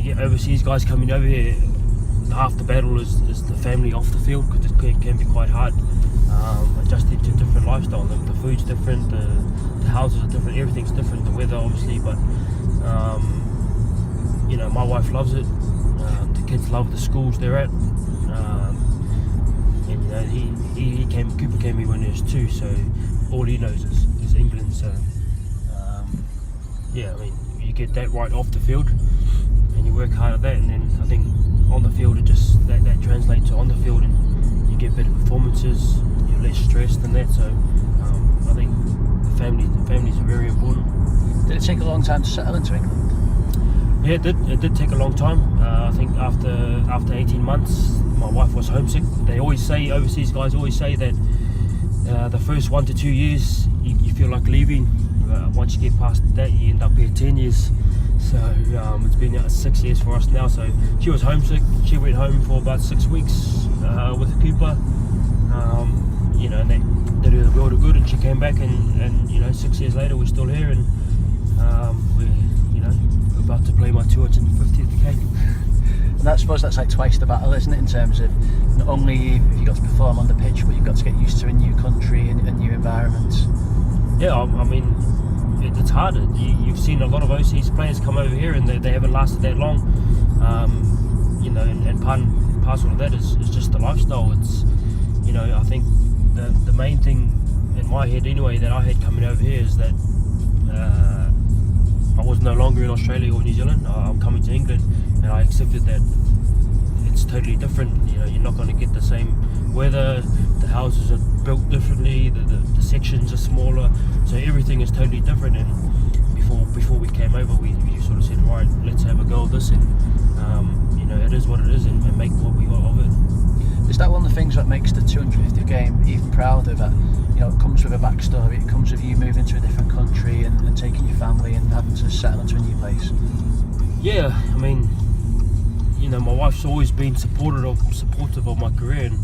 get overseas guys coming over here, half the battle is the family off the field, because it can be quite hard adjusting to different lifestyle. The food's different, the houses are different, everything's different, the weather obviously, but my wife loves it, the kids love the schools they're at, and Cooper came here when he was 2, so all he knows is England, so you get that right off the field and you work hard at that, and then I think on the field it just that translates to on the field, and you get better performances, you're less stressed and that, so I think the families are very important. Did it take a long time to settle into England? Yeah, it did take a long time. I think after 18 months my wife was homesick. They always say, overseas guys always say that the first 1 to 2 years you feel like leaving. Once you get past that, you end up here 10 years. So it's been 6 years for us now. So she was homesick. She went home for about 6 weeks with Cooper. And that did her the world of good. And she came back, and 6 years later we're still here, and we're about to play my 250th game. And I suppose that's like twice the battle, isn't it? In terms of not only have you got to perform on the pitch, but you've got to get used to a new country and a new environment. Yeah, I mean, it's harder. You've seen a lot of overseas players come over here and they haven't lasted that long. And part and parcel of that is just the lifestyle. It's, I think the main thing in my head anyway that I had coming over here is that I was no longer in Australia or New Zealand. I'm coming to England, and I accepted that it's totally different. You're not going to get the same weather. The houses are built differently. The sections are smaller, so everything is totally different. And before we came over, we sort of said, right, let's have a go at this, and it is what it is, and make what we got of it. Is that one of the things that makes the 250th game even prouder? That it comes with a backstory. It comes with you moving to a different country and taking your family and having to settle into a new place. Yeah, I mean, my wife's always been supportive of my career, and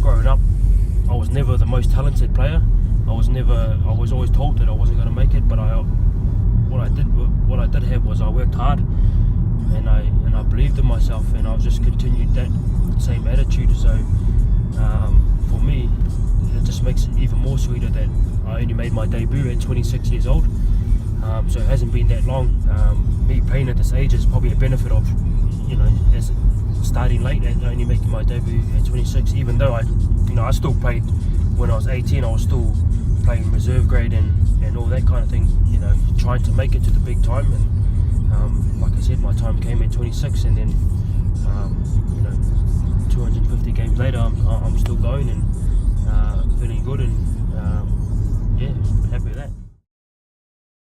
growing up, I was never the most talented player. I was always told that I wasn't going to make it, but what I did have was I worked hard, and I believed in myself, and I just continued that same attitude. So for me, it just makes it even more sweeter that I only made my debut at 26 years old. So it hasn't been that long. Me playing at this age is probably a benefit of, as starting late and only making my debut at 26. Even though I still played when I was 18. I was still playing reserve grade and all that kind of thing. Trying to make it to the big time. And like I said, my time came at 26, and then